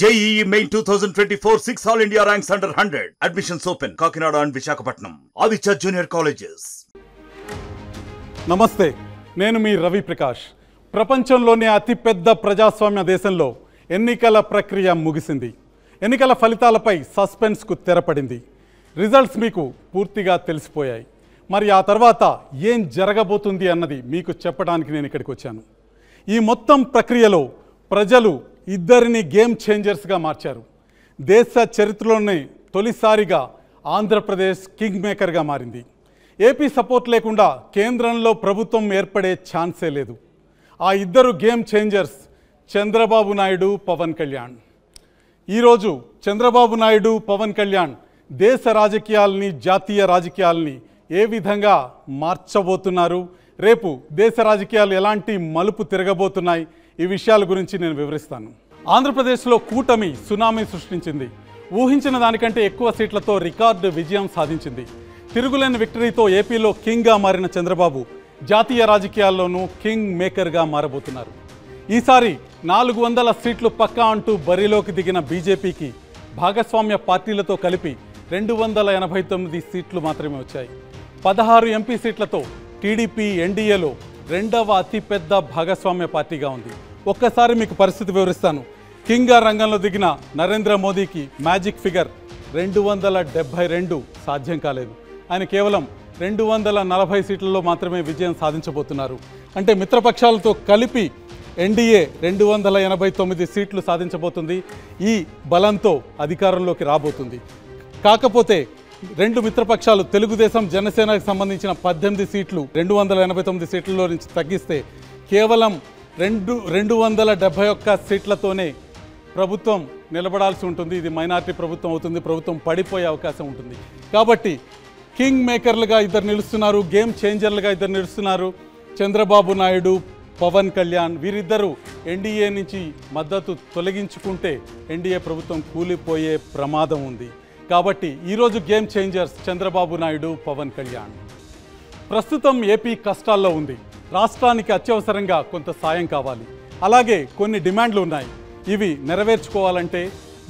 JEE Main 2024 6 All India ranks under 100. Admissions open. Kakinada and Visakhapatnam. Aditya Junior Colleges. నమస్తే, నేను మీ రవి ప్రకాష్. ప్రపంచంలోనే అతిపెద్ద ప్రజాస్వామ్య దేశంలో ఎన్నికల ప్రక్రియ ముగిసింది. ఎన్నికల ఫలితాలపై సస్పెన్స్కు తెరపడింది. రిజల్ట్స్ మీకు పూర్తిగా తెలిసిపోయాయి. మరి ఆ తర్వాత ఏం జరగబోతుంది అన్నది మీకు చెప్పడానికి నేను ఇక్కడికి వచ్చాను. ఈ మొత్తం ప్రక్రియలో ప్రజలు ఇద్దరిని గేమ్ చేంజర్స్గా మార్చారు. దేశ చరిత్రలోనే తొలిసారిగా ఆంధ్రప్రదేశ్ కింగ్ మేకర్గా మారింది. ఏపీ సపోర్ట్ లేకుండా కేంద్రంలో ప్రభుత్వం ఏర్పడే ఛాన్సే లేదు. ఆ ఇద్దరు గేమ్ చేంజర్స్ చంద్రబాబు నాయుడు, పవన్ కళ్యాణ్. ఈరోజు చంద్రబాబు నాయుడు, పవన్ కళ్యాణ్ దేశ రాజకీయాల్ని, జాతీయ రాజకీయాల్ని ఏ విధంగా మార్చబోతున్నారు, రేపు దేశ రాజకీయాలు ఎలాంటి మలుపు తిరగబోతున్నాయి, ఈ విషయాల గురించి నేను వివరిస్తాను. ఆంధ్రప్రదేశ్లో కూటమి సునామీ సృష్టించింది. ఊహించిన దానికంటే ఎక్కువ సీట్లతో రికార్డు విజయం సాధించింది. తిరుగులేని విక్టరీతో ఏపీలో కింగ్గా మారిన చంద్రబాబు జాతీయ రాజకీయాల్లోనూ కింగ్ మేకర్గా మారబోతున్నారు. ఈసారి 400 సీట్లు పక్కా అంటూ బరిలోకి దిగిన బీజేపీకి భాగస్వామ్య పార్టీలతో కలిపి 289 సీట్లు మాత్రమే వచ్చాయి. 16 ఎంపీ సీట్లతో టీడీపీ ఎన్డీఏలో రెండవ అతిపెద్ద భాగస్వామ్య పార్టీగా ఉంది. ఒక్కసారి మీకు పరిస్థితి వివరిస్తాను. కింగ్గా రంగంలో దిగిన నరేంద్ర మోదీకి మ్యాజిక్ ఫిగర్ 272 సాధ్యం కాలేదు. ఆయన కేవలం 240 సీట్లలో మాత్రమే విజయం సాధించబోతున్నారు. అంటే మిత్రపక్షాలతో కలిపి ఎన్డీఏ 289 సీట్లు సాధించబోతుంది. ఈ బలంతో అధికారంలోకి రాబోతుంది. కాకపోతే రెండు మిత్రపక్షాలు తెలుగుదేశం, జనసేనకు సంబంధించిన 18 సీట్లు 289 సీట్లలో నుంచి తగ్గిస్తే కేవలం 271 సీట్లతోనే ప్రభుత్వం నిలబడాల్సి ఉంటుంది. ఇది మైనారిటీ ప్రభుత్వం అవుతుంది. ప్రభుత్వం పడిపోయే అవకాశం ఉంటుంది. కాబట్టి కింగ్ మేకర్లుగా ఇద్దరు నిలుస్తున్నారు, గేమ్ చేంజర్లుగా ఇద్దరు నిలుస్తున్నారు. చంద్రబాబు నాయుడు, పవన్ కళ్యాణ్. వీరిద్దరూ ఎన్డీఏ నుంచి మద్దతు తొలగించుకుంటే ఎన్డీఏ ప్రభుత్వం కూలిపోయే ప్రమాదం ఉంది. కాబట్టి ఈరోజు గేమ్ చేంజర్స్ చంద్రబాబు నాయుడు, పవన్ కళ్యాణ్. ప్రస్తుతం ఏపీ కష్టాల్లో ఉంది. రాష్ట్రానికి అత్యవసరంగా కొంత సాయం కావాలి. అలాగే కొన్ని డిమాండ్లు ఉన్నాయి. ఇవి నెరవేర్చుకోవాలంటే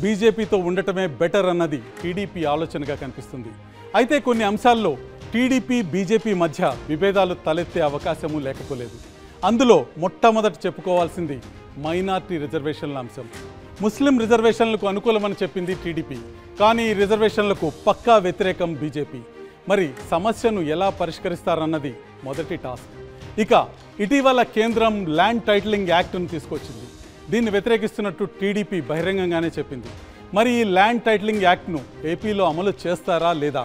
బీజేపీతో ఉండటమే బెటర్ అన్నది టీడీపీ ఆలోచనగా కనిపిస్తుంది. అయితే కొన్ని అంశాల్లో టీడీపీ, బీజేపీ మధ్య విభేదాలు తలెత్తే అవకాశము లేకపోలేదు. అందులో మొట్టమొదటి చెప్పుకోవాల్సింది మైనార్టీ రిజర్వేషన్ల అంశం. ముస్లిం రిజర్వేషన్లకు అనుకూలమని చెప్పింది టీడీపీ, కానీ ఈ రిజర్వేషన్లకు పక్కా వ్యతిరేకం బీజేపీ. మరి సమస్యను ఎలా పరిష్కరిస్తారన్నది మొదటి టాస్క్. ఇక ఇటీవల కేంద్రం ల్యాండ్ టైటిలింగ్ యాక్ట్ను తీసుకొచ్చింది. దీన్ని వ్యతిరేకిస్తున్నట్టు టీడీపీ బహిరంగంగానే చెప్పింది. మరి ఈ ల్యాండ్ టైటిలింగ్ యాక్ట్ను ఏపీలో అమలు చేస్తారా లేదా,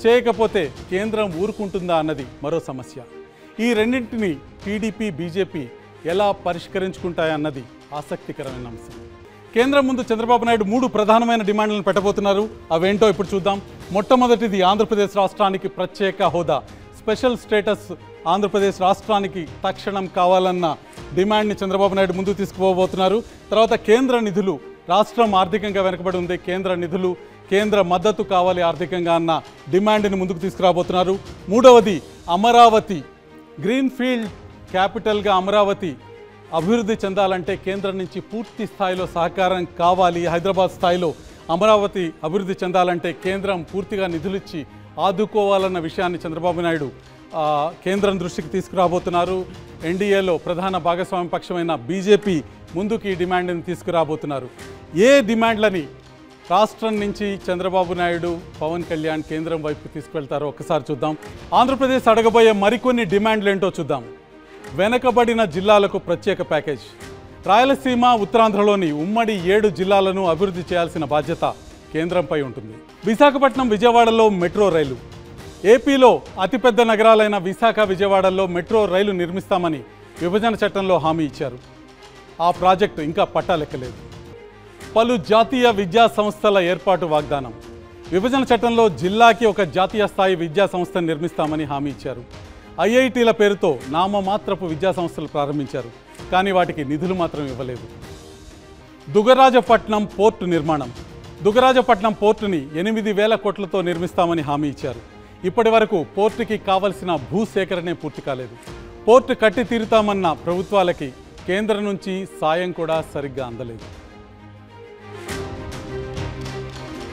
చేయకపోతే కేంద్రం ఊరుకుంటుందా అన్నది మరో సమస్య. ఈ రెండింటిని టీడీపీ, బీజేపీ ఎలా పరిష్కరించుకుంటాయన్నది ఆసక్తికరమైన అంశం. కేంద్రం ముందు చంద్రబాబు నాయుడు 3 ప్రధానమైన డిమాండ్లను పెట్టబోతున్నారు. అవేంటో ఇప్పుడు చూద్దాం. మొట్టమొదటిది ఆంధ్రప్రదేశ్ రాష్ట్రానికి ప్రత్యేక హోదా, స్పెషల్ స్టేటస్ ఆంధ్రప్రదేశ్ రాష్ట్రానికి తక్షణం కావాలన్న డిమాండ్ని చంద్రబాబు నాయుడు ముందుకు తీసుకుపోబోతున్నారు. తర్వాత కేంద్ర నిధులు, రాష్ట్రం ఆర్థికంగా వెనుకబడి ఉంది, కేంద్ర నిధులు, కేంద్ర మద్దతు కావాలి ఆర్థికంగా అన్న డిమాండ్ని ముందుకు తీసుకురాబోతున్నారు. మూడవది అమరావతి, గ్రీన్ఫీల్డ్ క్యాపిటల్గా అమరావతి అభివృద్ధి చెందాలంటే కేంద్రం నుంచి పూర్తి స్థాయిలో సహకారం కావాలి. హైదరాబాద్ స్థాయిలో అమరావతి అభివృద్ధి చెందాలంటే కేంద్రం పూర్తిగా నిధులిచ్చి ఆదుకోవాలన్న విషయాన్ని చంద్రబాబు నాయుడు కేంద్రం దృష్టికి తీసుకురాబోతున్నారు. ఎన్డీఏలో ప్రధాన భాగస్వామ్య పక్షమైన బీజేపీ ముందుకు ఈ డిమాండ్ని తీసుకురాబోతున్నారు. ఏ డిమాండ్లని రాష్ట్రం నుంచి చంద్రబాబు నాయుడు, పవన్ కళ్యాణ్ కేంద్రం వైపుకి తీసుకువెళ్తారో ఒకసారి చూద్దాం. ఆంధ్రప్రదేశ్ అడగబోయే మరికొన్ని డిమాండ్లు ఏంటో చూద్దాం. వెనకబడిన జిల్లాలకు ప్రత్యేక ప్యాకేజ్. రాయలసీమ, ఉత్తరాంధ్రలోని ఉమ్మడి 7 జిల్లాలను అభివృద్ధి చేయాల్సిన బాధ్యత కేంద్రంపై ఉంటుంది. విశాఖపట్నం, విజయవాడలో మెట్రో రైలు. ఏపీలో అతిపెద్ద నగరాలైన విశాఖ, విజయవాడల్లో మెట్రో రైలు నిర్మిస్తామని విభజన చట్టంలో హామీ ఇచ్చారు. ఆ ప్రాజెక్టు ఇంకా పట్టాలెక్కలేదు. పలు జాతీయ విద్యా సంస్థల ఏర్పాటు వాగ్దానం. విభజన చట్టంలో జిల్లాకి ఒక జాతీయ స్థాయి విద్యా సంస్థను నిర్మిస్తామని హామీ ఇచ్చారు. ఐఐటీల పేరుతో నామమాత్రపు విద్యా సంస్థలు ప్రారంభించారు, కానీ వాటికి నిధులు మాత్రం ఇవ్వలేదు. దుగరాజపట్నం పోర్టు నిర్మాణం. దుగరాజపట్నం పోర్టుని 8,000 కోట్లతో నిర్మిస్తామని హామీ ఇచ్చారు. ఇప్పటి వరకు పోర్టుకి కావలసిన భూసేకరణే పూర్తి కాలేదు. పోర్టు కట్టి తీరుతామన్న ప్రభుత్వాలకి కేంద్రం నుంచి సాయం కూడా సరిగ్గా అందలేదు.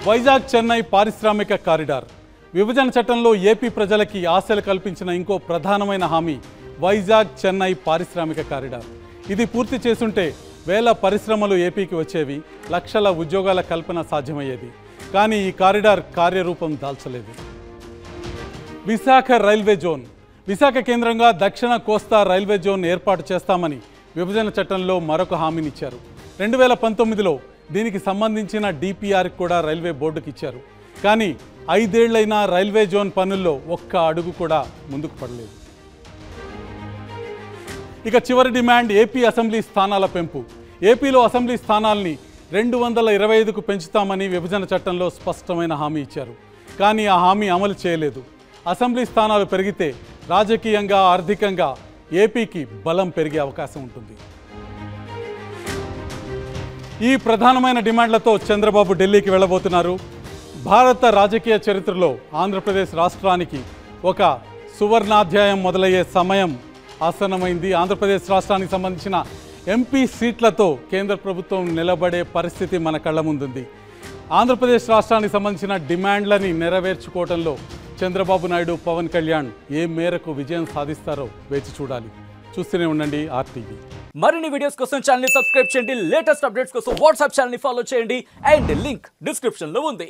వైజాగ్ చెన్నై పారిశ్రామిక కారిడార్. విభజన చట్టంలో ఏపీ ప్రజలకి ఆశలు కల్పించిన ఇంకో ప్రధానమైన హామీ వైజాగ్ చెన్నై పారిశ్రామిక కారిడార్. ఇది పూర్తి చేసుంటే వేల పరిశ్రమలు ఏపీకి వచ్చేవి, లక్షల ఉద్యోగాల కల్పన సాధ్యమయ్యేది. కానీ ఈ కారిడార్ కార్యరూపం దాల్చలేదు. Visakha railway zone. విశాఖ కేంద్రంగా దక్షిణ కోస్తా రైల్వే జోన్ ఏర్పాటు చేస్తామని విభజన చట్టంలో మరొక హామీనిచ్చారు. 2019లో దీనికి సంబంధించిన డిపిఆర్ కూడా రైల్వే బోర్డుకి ఇచ్చారు. కానీ 5 ఏళ్లైనా రైల్వే జోన్ పనుల్లో ఒక్క అడుగు కూడా ముందుకు పడలేదు. ఇక చివరి డిమాండ్ ఏపీ అసెంబ్లీ స్థానాల పెంపు. ఏపీలో అసెంబ్లీ స్థానాల్ని 225కు పెంచుతామని విభజన చట్టంలో స్పష్టమైన హామీ ఇచ్చారు. కానీ ఆ హామీ అమలు చేయలేదు. అసెంబ్లీ స్థానాలు పెరిగితే రాజకీయంగా, ఆర్థికంగా ఏపీకి బలం పెరిగే అవకాశం ఉంటుంది. ఈ ప్రధానమైన డిమాండ్లతో చంద్రబాబు ఢిల్లీకి వెళ్ళబోతున్నారు. భారత రాజకీయ చరిత్రలో ఆంధ్రప్రదేశ్ రాష్ట్రానికి ఒక సువర్ణాధ్యాయం మొదలయ్యే సమయం ఆసన్నమైంది. ఆంధ్రప్రదేశ్ రాష్ట్రానికి సంబంధించిన ఎంపీ సీట్లతో కేంద్ర ప్రభుత్వం నిలబడే పరిస్థితి మన కళ్ళ ముందుంది. ఆంధ్రప్రదేశ్ రాష్ట్రానికి సంబంధించిన డిమాండ్లని నెరవేర్చుకోవడంలో చంద్రబాబు నాయుడు, పవన్ కళ్యాణ్ ఏ మేరకు విజయం సాధిస్తారో వేచి చూడాలి. చూస్తూనే ఉండండి ఆర్టీవీ. మరిన్ని వీడియోస్ కోసం ఛానల్ ని సబ్స్క్రైబ్ చేయండి. లేటెస్ట్ అప్డేట్స్ కోసం వాట్సాప్ ఛానల్ ని ఫాలో చేయండి. అండ్ లింక్ డిస్క్రిప్షన్ లో ఉంది.